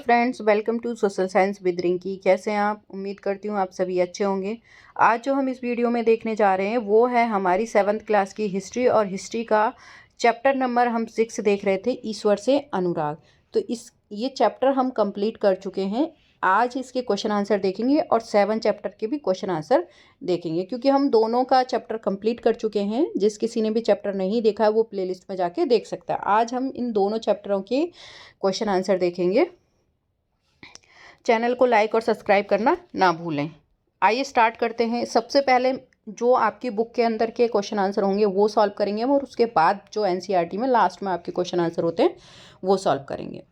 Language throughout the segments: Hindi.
Friends, welcome to social science with Rinki. कैसे हैं आप? उम्मीद करती हूँ आप सभी अच्छे होंगे। आज जो हम इस वीडियो में देखने जा रहे हैं वो है हमारी 7th क्लास की हिस्ट्री, और हिस्ट्री का चैप्टर नंबर हम 6 देख रहे थे, ईश्वर से अनुराग। तो ये चैप्टर हम कंप्लीट कर चुके हैं। आज इसके क्वेश्चन आंसर देखेंगे और 7 चैप्टर के भी क्वेश्चन आंसर देखेंगे, क्योंकि हम दोनों का चैप्टर कंप्लीट कर चुके हैं। जिस किसी ने भी चैप्टर नहीं देखा है वो प्लेलिस्ट में जाके देख सकता है। आज हम इन दोनों चैप्टरों के क्वेश्चन आंसर देखेंगे। चैनल को लाइक और सब्सक्राइब करना ना भूलें। आइए स्टार्ट करते हैं। सबसे पहले जो आपकी बुक के अंदर के क्वेश्चन आंसर होंगे वो सॉल्व करेंगे हम, और उसके बाद जो एनसीईआरटी में लास्ट में आपके क्वेश्चन आंसर होते हैं वो सॉल्व करेंगे।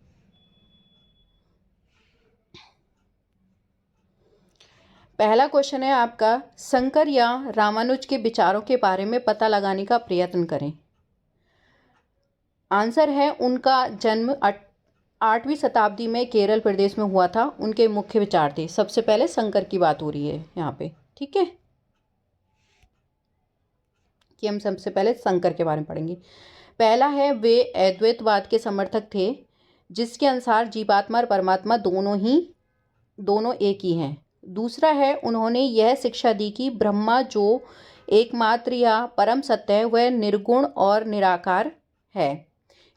पहला क्वेश्चन है आपका, शंकर या रामानुज के विचारों के बारे में पता लगाने का प्रयत्न करें। आंसर है उनका जन्म 8वीं शताब्दी में केरल प्रदेश में हुआ था। उनके मुख्य विचार थे। सबसे पहले शंकर की बात हो रही है यहाँ पे, ठीक है, कि हम सबसे पहले शंकर के बारे में पढ़ेंगे। पहला है, वे अद्वैतवाद के समर्थक थे, जिसके अनुसार जीवात्मा और परमात्मा दोनों एक ही हैं। दूसरा है, उन्होंने यह शिक्षा दी कि ब्रह्मा जो एकमात्र या परम सत्य है वह निर्गुण और निराकार है।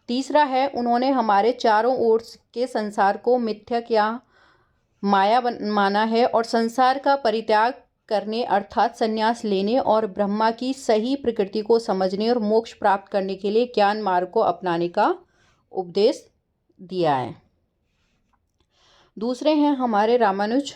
तीसरा है, उन्होंने हमारे चारों ओर के संसार को मिथ्यक या माया माना है, और संसार का परित्याग करने अर्थात संन्यास लेने और ब्रह्मा की सही प्रकृति को समझने और मोक्ष प्राप्त करने के लिए ज्ञान मार्ग को अपनाने का उपदेश दिया है। दूसरे हैं हमारे रामानुज।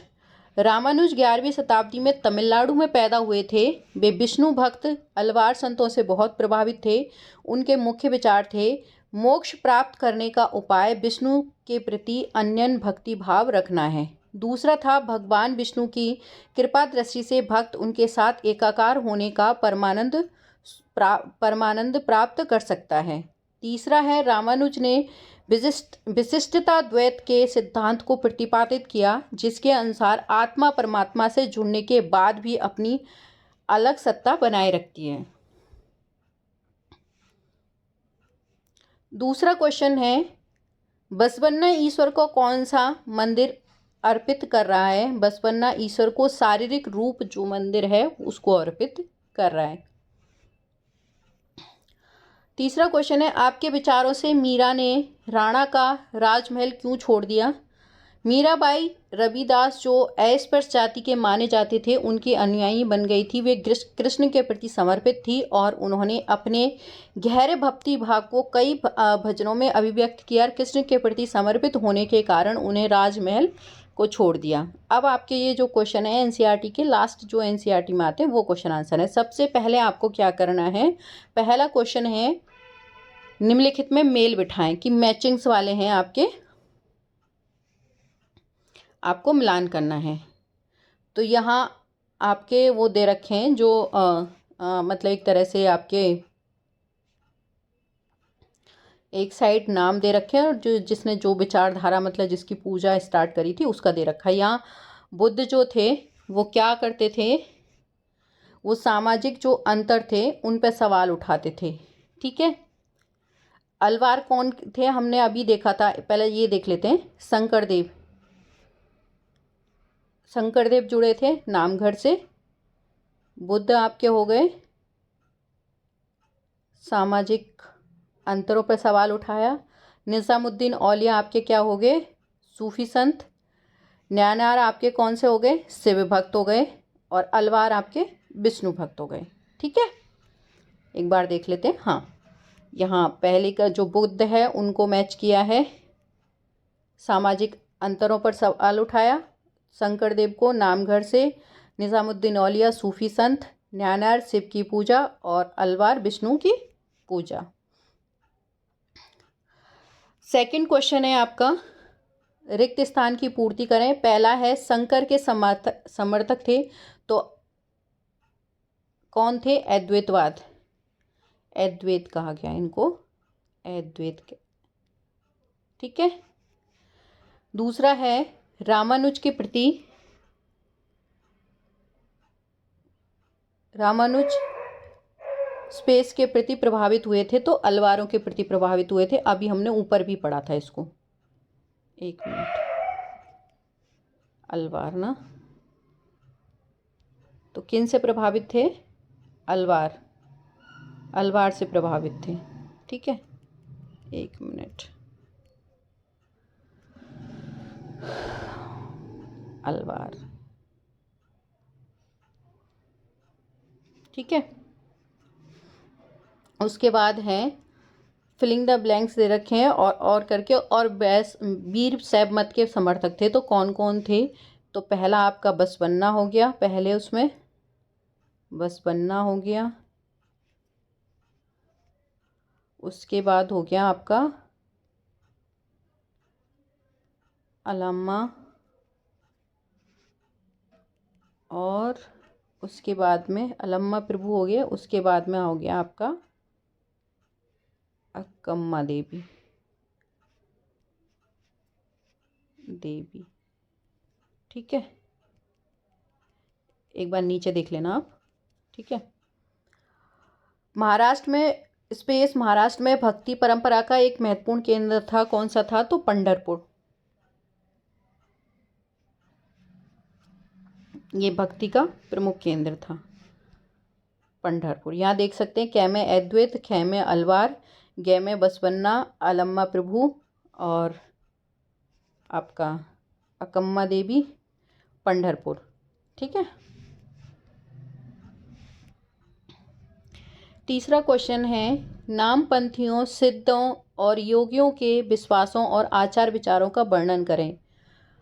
11वीं शताब्दी में तमिलनाडु में पैदा हुए थे। वे विष्णु भक्त अलवार संतों से बहुत प्रभावित थे। उनके मुख्य विचार थे, मोक्ष प्राप्त करने का उपाय विष्णु के प्रति अनन्य भक्ति भाव रखना है। दूसरा था, भगवान विष्णु की कृपा दृष्टि से भक्त उनके साथ एकाकार होने का परमानंद प्राप्त कर सकता है। तीसरा है, रामानुज ने विशिष्टता द्वैत के सिद्धांत को प्रतिपादित किया, जिसके अनुसार आत्मा परमात्मा से जुड़ने के बाद भी अपनी अलग सत्ता बनाए रखती है। दूसरा क्वेश्चन है, बसवन्ना ईश्वर को कौन सा मंदिर अर्पित कर रहा है। बसवन्ना ईश्वर को शारीरिक रूप जो मंदिर है उसको अर्पित कर रहा है। तीसरा क्वेश्चन है, आपके विचारों से मीरा ने राणा का राजमहल क्यों छोड़ दिया। मीराबाई रविदास जो अस्पृश्य जाति के माने जाते थे उनकी अनुयायी बन गई थी। वे कृष्ण के प्रति समर्पित थी और उन्होंने अपने गहरे भक्ति भाव को कई भजनों में अभिव्यक्त किया। कृष्ण के प्रति समर्पित होने के कारण उन्हें राजमहल को छोड़ दिया। अब आपके ये जो क्वेश्चन है एनसीईआरटी के लास्ट जो एनसीईआरटी में आते हैं वो क्वेश्चन आंसर है। सबसे पहले आपको क्या करना है, पहला क्वेश्चन है, निम्नलिखित में मेल बिठाएं, कि मैचिंग्स वाले हैं आपको मिलान करना है। तो यहाँ आपके वो दे रखे हैं जो मतलब एक तरह से आपके एक साइड नाम दे रखे हैं, और जिसने जो विचारधारा मतलब जिसकी पूजा स्टार्ट करी थी उसका दे रखा है। यहाँ बुद्ध जो थे वो क्या करते थे, वो सामाजिक जो अंतर थे उन पर सवाल उठाते थे, ठीक है। अलवार कौन थे हमने अभी देखा था, पहले ये देख लेते हैं। शंकरदेव जुड़े थे नामगढ़ से। बुद्ध आपके हो गए सामाजिक अंतरों पर सवाल उठाया। निजामुद्दीन औलिया आपके क्या हो गए, सूफी संत। न्यानार आपके कौन से हो गए, शिव भक्त हो गए। और अलवार आपके विष्णु भक्त हो गए, ठीक है। एक बार देख लेते हैं। हाँ, यहाँ पहले का जो बुद्ध है उनको मैच किया है, सामाजिक अंतरों पर सवाल उठाया। शंकरदेव को नामगढ़ से, निजामुद्दीन औलिया सूफी संत, न्यानार शिव की पूजा, और अलवार विष्णु की पूजा। सेकंड क्वेश्चन है आपका, रिक्त स्थान की पूर्ति करें। पहला है, शंकर के समर्थक थे तो कौन थे, अद्वैतवाद, अद्वैत कहा गया इनको, अद्वैत के, ठीक है। दूसरा है, रामानुज स्पेस के प्रति प्रभावित हुए थे तो अलवारों के प्रति प्रभावित हुए थे। अभी हमने ऊपर भी पढ़ा था इसको, एक मिनट। अलवार ना, तो किन से प्रभावित थे? अलवार, अलवार से प्रभावित थे। ठीक है, एक मिनट। अलवार, ठीक है। उसके बाद है फिलिंग द ब्लैंक्स दे रखे हैं और करके, और वीर शैव मत के समर्थक थे, तो कौन कौन थे? तो पहला आपका बसवन्ना हो गया, पहले उसमें बसवन्ना हो गया। उसके बाद हो गया आपका अलम्मा, और उसके बाद में अलम्मा प्रभु हो गया। उसके बाद में हो गया आपका अक्कम्मा देवी, देवी। ठीक है, एक बार नीचे देख लेना आप। ठीक है, महाराष्ट्र में भक्ति परंपरा का एक महत्वपूर्ण केंद्र था, कौन सा था? तो पंढरपुर। ये भक्ति का प्रमुख केंद्र था पंढरपुर। यहाँ देख सकते हैं, कै में अद्वैत, खे में अलवार, गे में बसवन्ना, अलम्मा प्रभु और आपका अकम्मा देवी, पंढरपुर। ठीक है, तीसरा क्वेश्चन है, नामपंथियों, सिद्धों और योगियों के विश्वासों और आचार विचारों का वर्णन करें।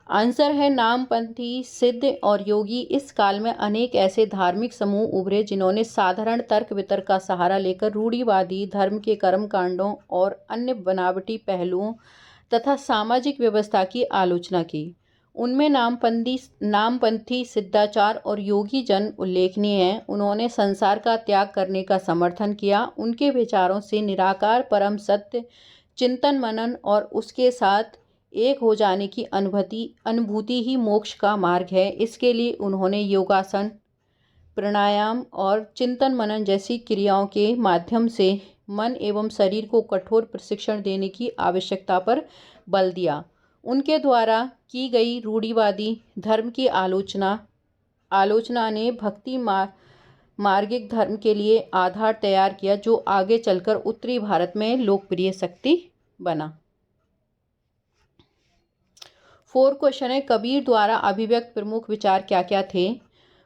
आंसर है, नामपंथी, सिद्ध और योगी इस काल में अनेक ऐसे धार्मिक समूह उभरे जिन्होंने साधारण तर्क वितर्क का सहारा लेकर रूढ़िवादी धर्म के कर्म कांडों और अन्य बनावटी पहलुओं तथा सामाजिक व्यवस्था की आलोचना की। उनमें नामपंथी सिद्धाचार और योगी जन उल्लेखनीय हैं। उन्होंने संसार का त्याग करने का समर्थन किया। उनके विचारों से निराकार परम सत्य चिंतन मनन और उसके साथ एक हो जाने की अनुभूति ही मोक्ष का मार्ग है। इसके लिए उन्होंने योगासन, प्राणायाम और चिंतन मनन जैसी क्रियाओं के माध्यम से मन एवं शरीर को कठोर प्रशिक्षण देने की आवश्यकता पर बल दिया। उनके द्वारा की गई रूढ़िवादी धर्म की आलोचना ने भक्ति मार्गिक धर्म के लिए आधार तैयार किया, जो आगे चलकर उत्तरी भारत में लोकप्रिय शक्ति बना। 4 क्वेश्चन है, कबीर द्वारा अभिव्यक्त प्रमुख विचार क्या क्या थे?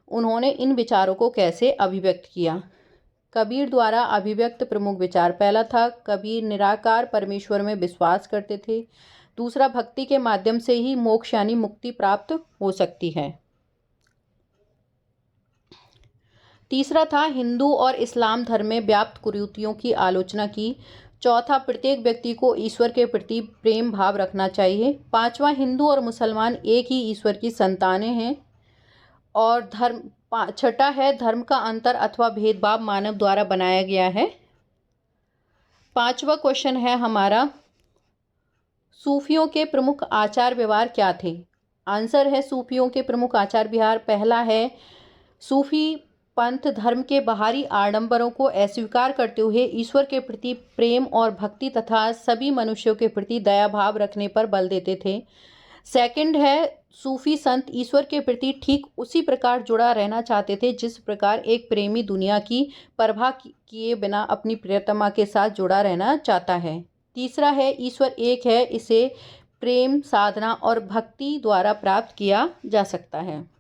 उन्होंने इन विचारों को कैसे अभिव्यक्त किया? कबीर द्वारा अभिव्यक्त प्रमुख विचार, पहला था, कबीर निराकार परमेश्वर में विश्वास करते थे। दूसरा, भक्ति के माध्यम से ही मोक्ष यानी मुक्ति प्राप्त हो सकती है। तीसरा था, हिंदू और इस्लाम धर्म में व्याप्त कुरीतियों की आलोचना की। चौथा, प्रत्येक व्यक्ति को ईश्वर के प्रति प्रेम भाव रखना चाहिए। पांचवा, हिंदू और मुसलमान एक ही ईश्वर की संतानें हैं। और छठा है, धर्म का अंतर अथवा भेदभाव मानव द्वारा बनाया गया है। पांचवा क्वेश्चन है हमारा, सूफियों के प्रमुख आचार व्यवहार क्या थे? आंसर है, सूफियों के प्रमुख आचार व्यवहार, पहला है, सूफी पंथ धर्म के बाहरी आडंबरों को अस्वीकार करते हुए ईश्वर के प्रति प्रेम और भक्ति तथा सभी मनुष्यों के प्रति दया भाव रखने पर बल देते थे। सेकंड है, सूफी संत ईश्वर के प्रति ठीक उसी प्रकार जुड़ा रहना चाहते थे जिस प्रकार एक प्रेमी दुनिया की परवाह किए बिना अपनी प्रियतमा के साथ जुड़ा रहना चाहता है। तीसरा है, ईश्वर एक है, इसे प्रेम, साधना और भक्ति द्वारा प्राप्त किया जा सकता है।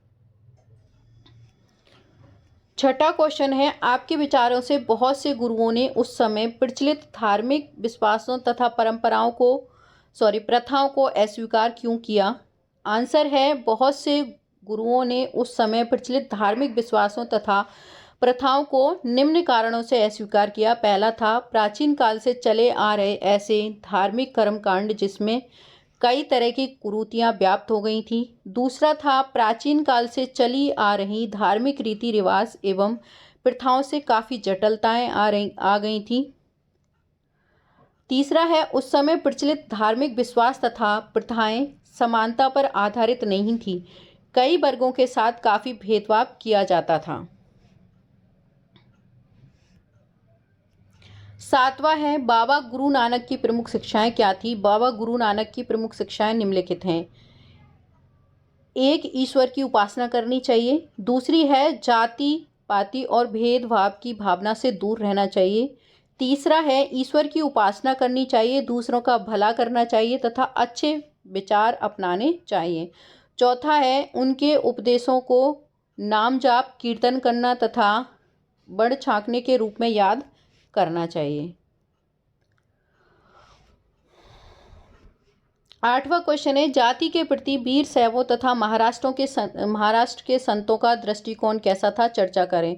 छठा क्वेश्चन है, आपके विचारों से बहुत से गुरुओं ने उस समय प्रचलित धार्मिक विश्वासों तथा प्रथाओं को अस्वीकार क्यों किया? आंसर है, बहुत से गुरुओं ने उस समय प्रचलित धार्मिक विश्वासों तथा प्रथाओं को निम्न कारणों से अस्वीकार किया। पहला था, प्राचीन काल से चले आ रहे ऐसे धार्मिक कर्मकांड जिसमें कई तरह की कुरीतियां व्याप्त हो गई थी। दूसरा था, प्राचीन काल से चली आ रही धार्मिक रीति रिवाज एवं प्रथाओं से काफ़ी जटिलताएं आ गई थी। तीसरा है, उस समय प्रचलित धार्मिक विश्वास तथा प्रथाएं समानता पर आधारित नहीं थी, कई वर्गों के साथ काफ़ी भेदभाव किया जाता था। सातवां है, बाबा गुरु नानक की प्रमुख शिक्षाएं क्या थी? बाबा गुरु नानक की प्रमुख शिक्षाएं निम्नलिखित हैं। एक ईश्वर की उपासना करनी चाहिए। दूसरी है जाति पाति और भेदभाव की भावना से दूर रहना चाहिए। तीसरा है ईश्वर की उपासना करनी चाहिए, दूसरों का भला करना चाहिए तथा अच्छे विचार अपनाने चाहिए। चौथा है उनके उपदेशों को नाम जाप कीर्तन करना तथा बड़ छांकने के रूप में याद करना चाहिए। 8वां क्वेश्चन है जाति के प्रति वीर शैवों तथा महाराष्ट्र के संतों का दृष्टिकोण कैसा था, चर्चा करें।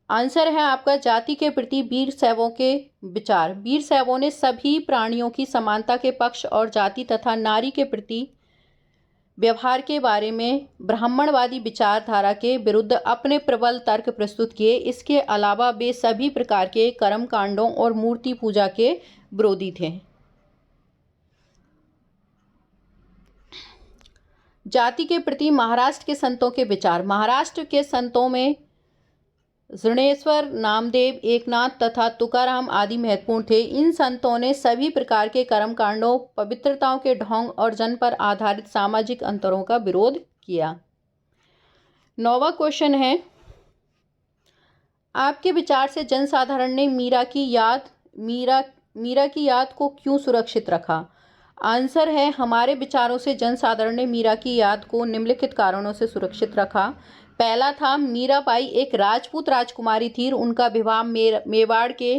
आंसर है आपका जाति के प्रति वीर शैवों के विचार। वीर शैवों ने सभी प्राणियों की समानता के पक्ष और जाति तथा नारी के प्रति व्यवहार के बारे में ब्राह्मणवादी विचारधारा के विरुद्ध अपने प्रबल तर्क प्रस्तुत किए। इसके अलावा वे सभी प्रकार के कर्म कांडों और मूर्ति पूजा के विरोधी थे। जाति के प्रति महाराष्ट्र के संतों के विचार। महाराष्ट्र के संतों में ज्ञानेश्वर, नामदेव, एकनाथ तथा तुकाराम आदि महत्वपूर्ण थे। इन संतों ने सभी प्रकार के कर्मकांडों, पवित्रताओं के ढोंग और जन पर आधारित सामाजिक अंतरों का विरोध किया। 9वां क्वेश्चन है आपके विचार से जनसाधारण ने मीरा की याद को क्यों सुरक्षित रखा। आंसर है हमारे विचारों से जनसाधारण ने मीरा की याद को निम्नलिखित कारणों से सुरक्षित रखा। पहला था मीराबाई एक राजपूत राजकुमारी थी। उनका विवाह मेवाड़ के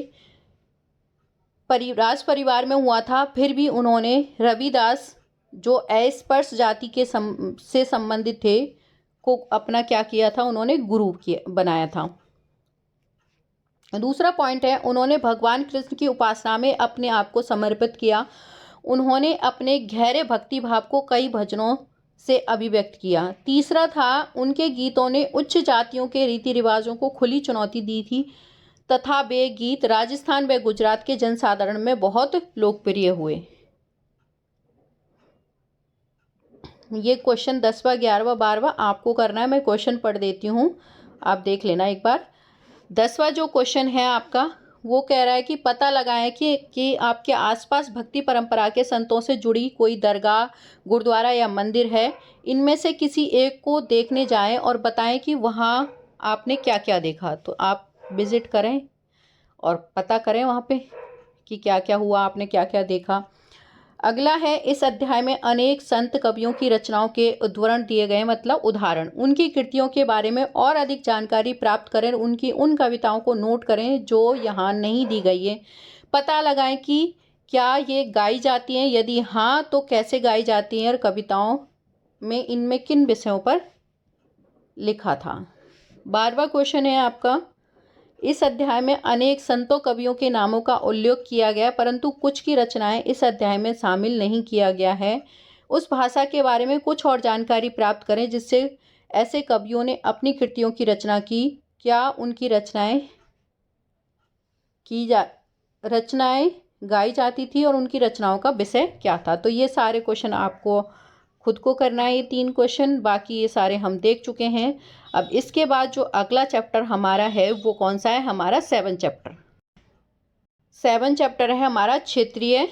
राज परिवार में हुआ था। फिर भी उन्होंने रविदास जो अस्पृश्य जाति के से संबंधित थे को अपना क्या किया था, उन्होंने गुरु बनाया था। दूसरा पॉइंट है उन्होंने भगवान कृष्ण की उपासना में अपने आप को समर्पित किया। उन्होंने अपने गहरे भक्ति भाव को कई भजनों से अभिव्यक्त किया। तीसरा था उनके गीतों ने उच्च जातियों के रीति रिवाजों को खुली चुनौती दी थी तथा वे गीत राजस्थान व गुजरात के जनसाधारण में बहुत लोकप्रिय हुए। ये क्वेश्चन 10वां, 11वां, 12वां आपको करना है। मैं क्वेश्चन पढ़ देती हूँ, आप देख लेना एक बार। 10वां जो क्वेश्चन है आपका वो कह रहा है कि पता लगाएं कि आपके आसपास भक्ति परंपरा के संतों से जुड़ी कोई दरगाह, गुरुद्वारा या मंदिर है। इनमें से किसी एक को देखने जाएं और बताएं कि वहाँ आपने क्या क्या देखा। तो आप विजिट करें और पता करें वहाँ पे कि क्या क्या हुआ, आपने क्या क्या देखा। अगला है इस अध्याय में अनेक संत कवियों की रचनाओं के उद्धरण दिए गए, मतलब उदाहरण। उनकी कृतियों के बारे में और अधिक जानकारी प्राप्त करें। उनकी उन कविताओं को नोट करें जो यहाँ नहीं दी गई है। पता लगाएं कि क्या ये गाई जाती हैं, यदि हाँ तो कैसे गाई जाती हैं और कविताओं में इनमें किन विषयों पर लिखा था। 12वां क्वेश्चन है आपका इस अध्याय में अनेक संतों कवियों के नामों का उल्लेख किया गया परंतु कुछ की रचनाएं इस अध्याय में शामिल नहीं किया गया है। उस भाषा के बारे में कुछ और जानकारी प्राप्त करें जिससे ऐसे कवियों ने अपनी कृतियों की रचना की। क्या उनकी रचनाएं गाई जाती थी और उनकी रचनाओं का विषय क्या था। तो ये सारे क्वेश्चन आपको खुद को करना है, ये 3 क्वेश्चन। बाकी ये सारे हम देख चुके हैं। अब इसके बाद जो अगला चैप्टर हमारा है वो कौन सा है, हमारा 7 चैप्टर। 7 चैप्टर है हमारा क्षेत्रीय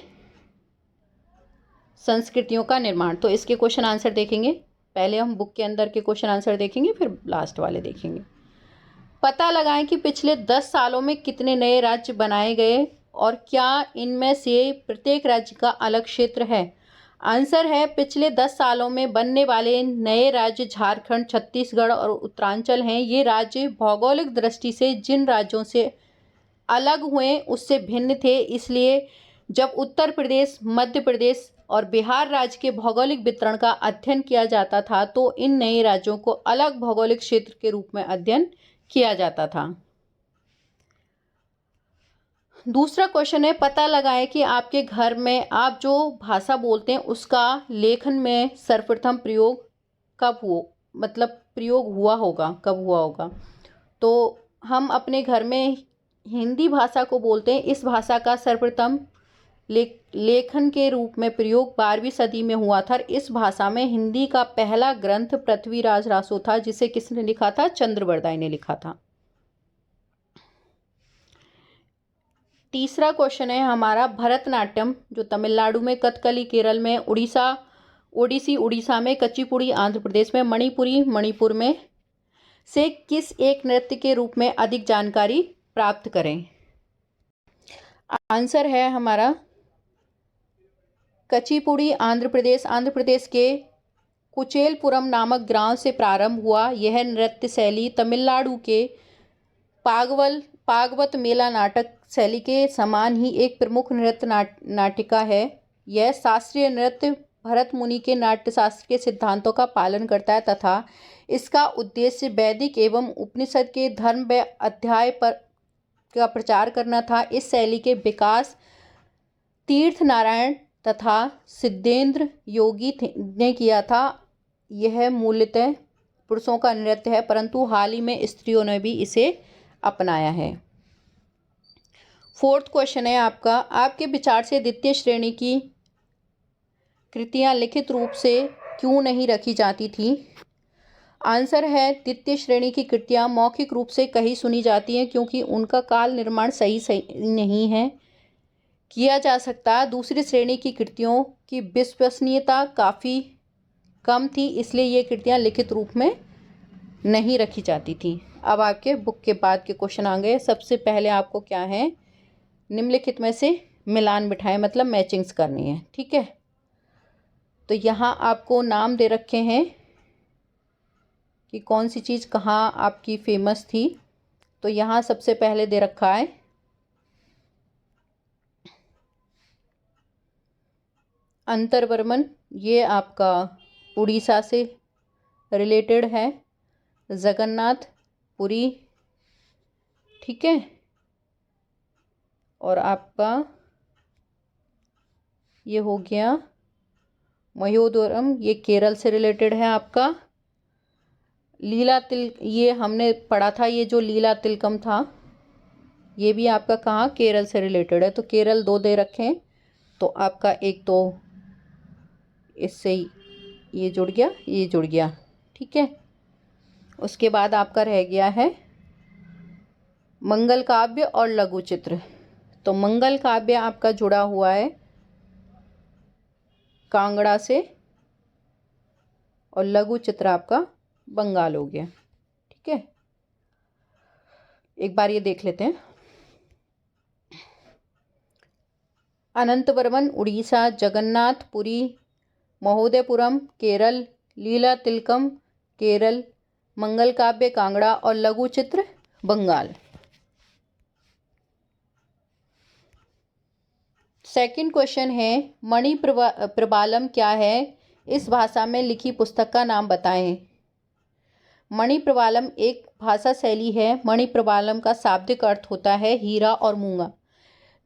संस्कृतियों का निर्माण। तो इसके क्वेश्चन आंसर देखेंगे। पहले हम बुक के अंदर के क्वेश्चन आंसर देखेंगे, फिर लास्ट वाले देखेंगे। पता लगाएं कि पिछले 10 सालों में कितने नए राज्य बनाए गए और क्या इनमें से प्रत्येक राज्य का अलग क्षेत्र है। आंसर है पिछले 10 सालों में बनने वाले नए राज्य झारखंड, छत्तीसगढ़ और उत्तरांचल हैं। ये राज्य भौगोलिक दृष्टि से जिन राज्यों से अलग हुए उससे भिन्न थे। इसलिए जब उत्तर प्रदेश, मध्य प्रदेश और बिहार राज्य के भौगोलिक वितरण का अध्ययन किया जाता था तो इन नए राज्यों को अलग भौगोलिक क्षेत्र के रूप में अध्ययन किया जाता था। दूसरा क्वेश्चन है पता लगाएं कि आपके घर में आप जो भाषा बोलते हैं उसका लेखन में सर्वप्रथम प्रयोग प्रयोग हुआ होगा, कब हुआ होगा। तो हम अपने घर में हिंदी भाषा को बोलते हैं। इस भाषा का सर्वप्रथम लेखन के रूप में प्रयोग 12वीं सदी में हुआ था। इस भाषा में हिंदी का पहला ग्रंथ पृथ्वीराज रासो था, जिसे किसने लिखा था, चंद्रबरदाई ने लिखा था। तीसरा क्वेश्चन है हमारा भरतनाट्यम जो तमिलनाडु में, कथकली केरल में, उड़ीसा ओडिसी उड़ीसा में, कुचिपुड़ी आंध्र प्रदेश में, मणिपुरी मणिपुर में से किस एक नृत्य के रूप में अधिक जानकारी प्राप्त करें? आंसर है हमारा कुचिपुड़ी आंध्र प्रदेश के कुचेलपुरम नामक ग्राम से प्रारंभ हुआ। यह नृत्य शैली तमिलनाडु के पागवत मेला नाटक शैली के समान ही एक प्रमुख नृत्य नाटिका है। यह शास्त्रीय नृत्य भरत मुनि के नाट्यशास्त्र के सिद्धांतों का पालन करता है तथा इसका उद्देश्य वैदिक एवं उपनिषद के धर्म व अध्याय का प्रचार करना था। इस शैली के विकास तीर्थ नारायण तथा सिद्धेंद्र योगी ने किया था। यह मूलतः पुरुषों का नृत्य है, परंतु हाल ही में स्त्रियों ने भी इसे अपनाया है। 4th क्वेश्चन है आपका, आपके विचार से द्वितीय श्रेणी की कृतियां लिखित रूप से क्यों नहीं रखी जाती थी? आंसर है द्वितीय श्रेणी की कृतियां मौखिक रूप से कही सुनी जाती हैं क्योंकि उनका काल निर्माण सही नहीं है किया जा सकता। दूसरी श्रेणी की कृतियों की विश्वसनीयता काफ़ी कम थी, इसलिए ये कृतियां लिखित रूप में नहीं रखी जाती थी। अब आपके बुक के बाद के क्वेश्चन आ गए। सबसे पहले आपको क्या है, निम्नलिखित में से मिलान बिठाएं, मतलब मैचिंग्स करनी है। ठीक है, तो यहाँ आपको नाम दे रखे हैं कि कौन सी चीज़ कहाँ आपकी फेमस थी। तो यहाँ सबसे पहले दे रखा है अंतरवर्मन, ये आपका उड़ीसा से रिलेटेड है। जगन्नाथ पुरी, ठीक है, और आपका ये हो गया मयोदरम, ये केरल से रिलेटेड है आपका। लीला तिल, ये हमने पढ़ा था, ये जो लीला तिलकम था ये भी आपका कहाँ, केरल से रिलेटेड है। तो केरल 2 दे रखे हैं, तो आपका एक तो इससे ये जुड़ गया, ये जुड़ गया। ठीक है, उसके बाद आपका रह गया है मंगल काव्य और लघु चित्र। तो मंगल काव्य आपका जुड़ा हुआ है कांगड़ा से और लघु चित्र आपका बंगाल हो गया। ठीक है, एक बार ये देख लेते हैं। अनंतवर्मन उड़ीसा, जगन्नाथ पुरी महोदयपुरम केरल, लीला तिलकम केरल, मंगल काव्य कांगड़ा और लघु चित्र बंगाल। सेकंड क्वेश्चन है, मणि प्रबालम क्या है? इस भाषा में लिखी पुस्तक का नाम बताएं। मणि प्रबालम एक भाषा शैली है। मणि प्रबालम का शाब्दिक अर्थ होता है हीरा और मूंगा,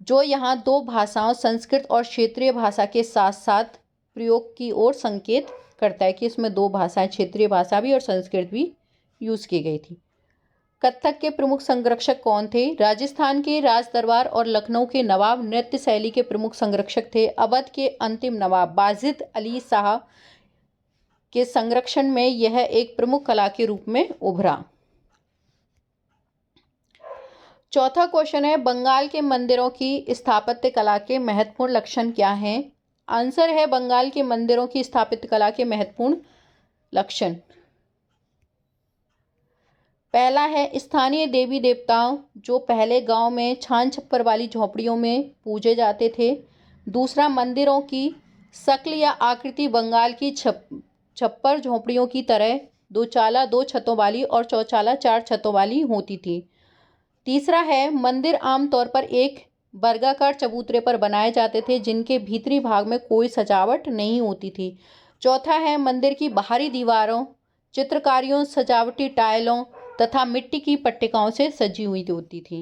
जो यहाँ 2 भाषाओं संस्कृत और क्षेत्रीय भाषा के साथ साथ प्रयोग की ओर संकेत करता है कि इसमें 2 भाषाएं, क्षेत्रीय भाषा भी और संस्कृत भी यूज़ की गई थी। कथक के प्रमुख संरक्षक कौन थे? राजस्थान के राज दरबार और लखनऊ के नवाब नृत्य शैली के प्रमुख संरक्षक थे। अवध के अंतिम नवाब वाजिद अली शाह के संरक्षण में यह एक प्रमुख कला के रूप में उभरा। चौथा क्वेश्चन है, बंगाल के मंदिरों की स्थापत्य कला के महत्वपूर्ण लक्षण क्या हैं? आंसर है बंगाल के मंदिरों की स्थापत्य कला के महत्वपूर्ण लक्षण। पहला है स्थानीय देवी देवताओं, जो पहले गांव में छान छप्पर वाली झोपड़ियों में पूजे जाते थे। दूसरा, मंदिरों की शक्ल या आकृति बंगाल की छप्पर झोपड़ियों की तरह 2 चाला 2 छतों वाली और चौचाला 4 छतों वाली होती थी। तीसरा है, मंदिर आमतौर पर एक वर्गाकार चबूतरे पर बनाए जाते थे जिनके भीतरी भाग में कोई सजावट नहीं होती थी। चौथा है, मंदिर की बाहरी दीवारों चित्रकारियों, सजावटी टाइलों तथा मिट्टी की पट्टिकाओं से सजी हुई होती थी।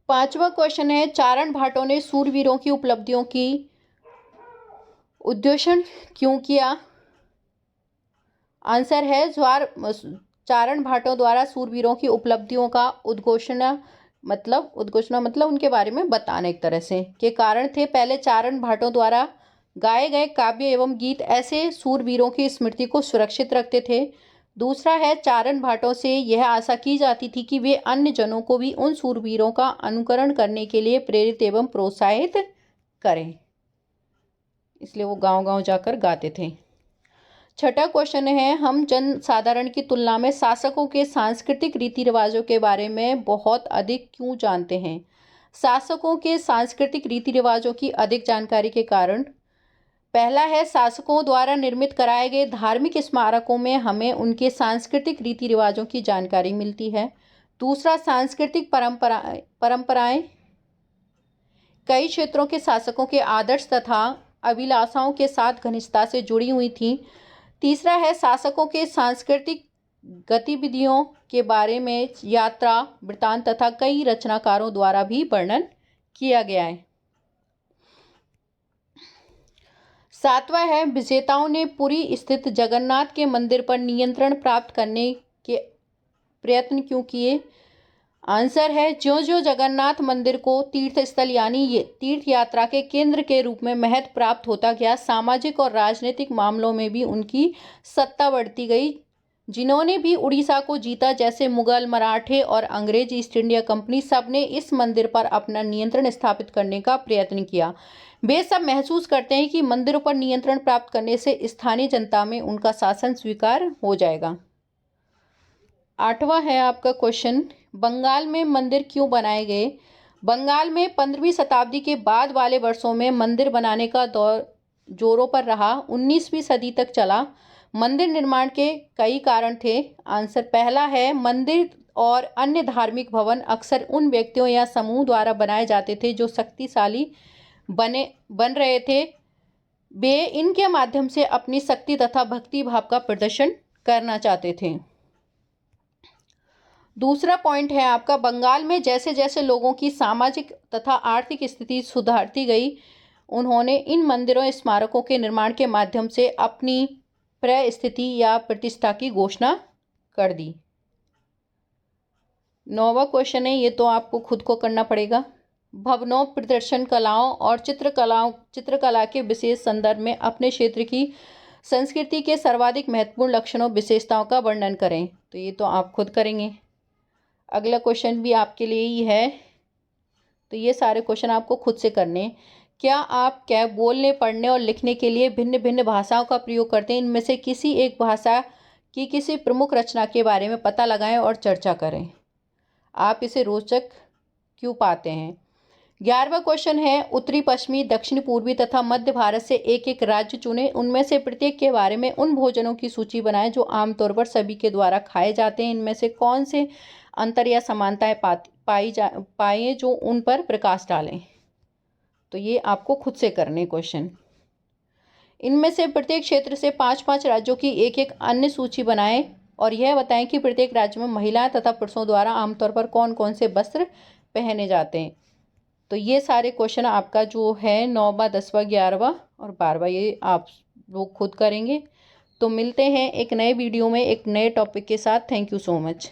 5वां क्वेश्चन है, चारण भाटों ने सूरवीरों की उपलब्धियों की उद्घोषण क्यों किया? आंसर है चारण भाटों द्वारा सूरवीरों की उपलब्धियों का उद्घोषणा मतलब उनके बारे में बताने एक तरह से के कारण थे। पहले चारण भाटों द्वारा गाए गए काव्य एवं गीत ऐसे सूरवीरों की स्मृति को सुरक्षित रखते थे। दूसरा है, चारण भाटों से यह आशा की जाती थी कि वे अन्य जनों को भी उन सूरवीरों का अनुकरण करने के लिए प्रेरित एवं प्रोत्साहित करें, इसलिए वो गांव-गांव जाकर गाते थे। छठा क्वेश्चन है, हम जन साधारण की तुलना में शासकों के सांस्कृतिक रीति रिवाजों के बारे में बहुत अधिक क्यों जानते हैं? शासकों के सांस्कृतिक रीति रिवाजों की अधिक जानकारी के कारण, पहला है, शासकों द्वारा निर्मित कराए गए धार्मिक स्मारकों में हमें उनके सांस्कृतिक रीति रिवाजों की जानकारी मिलती है। दूसरा, सांस्कृतिक परंपराएं कई क्षेत्रों के शासकों के आदर्श तथा अभिलाषाओं के साथ घनिष्ठता से जुड़ी हुई थीं। तीसरा है, शासकों के सांस्कृतिक गतिविधियों के बारे में यात्रा वृत्तांत तथा कई रचनाकारों द्वारा भी वर्णन किया गया है। सातवां है, विजेताओं ने पुरी स्थित जगन्नाथ के मंदिर पर नियंत्रण प्राप्त करने के प्रयत्न क्यों किए? आंसर है, ज्यों ज्यों जगन्नाथ मंदिर को तीर्थ स्थल यानी ये तीर्थ यात्रा के केंद्र के रूप में महत्व प्राप्त होता गया, सामाजिक और राजनीतिक मामलों में भी उनकी सत्ता बढ़ती गई। जिन्होंने भी उड़ीसा को जीता, जैसे मुगल, मराठे और अंग्रेज ईस्ट इंडिया कंपनी, सब ने इस मंदिर पर अपना नियंत्रण स्थापित करने का प्रयत्न किया। वे सब महसूस करते हैं कि मंदिरों पर नियंत्रण प्राप्त करने से स्थानीय जनता में उनका शासन स्वीकार हो जाएगा। आठवां है आपका क्वेश्चन, बंगाल में मंदिर क्यों बनाए गए? बंगाल में 15वीं शताब्दी के बाद वाले वर्षों में मंदिर बनाने का दौर जोरों पर रहा, 19वीं सदी तक चला। मंदिर निर्माण के कई कारण थे। आंसर पहला है, मंदिर और अन्य धार्मिक भवन अक्सर उन व्यक्तियों या समूह द्वारा बनाए जाते थे जो शक्तिशाली बन रहे थे। वे इनके माध्यम से अपनी शक्ति तथा भक्ति भाव का प्रदर्शन करना चाहते थे। दूसरा पॉइंट है आपका, बंगाल में जैसे जैसे लोगों की सामाजिक तथा आर्थिक स्थिति सुधरती गई, उन्होंने इन मंदिरों स्मारकों के निर्माण के माध्यम से अपनी परिस्थिति या प्रतिष्ठा की घोषणा कर दी। 9वां क्वेश्चन है, ये तो आपको खुद को करना पड़ेगा। भवनों, प्रदर्शन कलाओं और चित्रकला के विशेष संदर्भ में अपने क्षेत्र की संस्कृति के सर्वाधिक महत्वपूर्ण लक्षणों विशेषताओं का वर्णन करें। तो ये तो आप खुद करेंगे। अगला क्वेश्चन भी आपके लिए ही है, तो ये सारे क्वेश्चन आपको खुद से करने। क्या आप बोलने, पढ़ने और लिखने के लिए भिन्न भिन्न भाषाओं का प्रयोग करते हैं? इनमें से किसी एक भाषा की किसी प्रमुख रचना के बारे में पता लगाएं और चर्चा करें। आप इसे रोचक क्यों पाते हैं? 11वां क्वेश्चन है, उत्तरी, पश्चिमी, दक्षिण पूर्वी तथा मध्य भारत से एक एक राज्य चुनें। उनमें से प्रत्येक के बारे में उन भोजनों की सूची बनाएं जो आमतौर पर सभी के द्वारा खाए जाते हैं। इनमें से कौन से अंतर या समानताएं पाए जो उन पर प्रकाश डालें। तो ये आपको खुद से करने क्वेश्चन। इनमें से प्रत्येक क्षेत्र से 5-5 राज्यों की एक एक अन्य सूची बनाएं और यह बताएं कि प्रत्येक राज्य में महिलाएं तथा पुरुषों द्वारा आमतौर पर कौन कौन से वस्त्र पहने जाते हैं। तो ये सारे क्वेश्चन आपका जो है 9वां, 10वां, 11वां और 12वां, ये आप लोग खुद करेंगे। तो मिलते हैं एक नए वीडियो में एक नए टॉपिक के साथ। Thank you so much.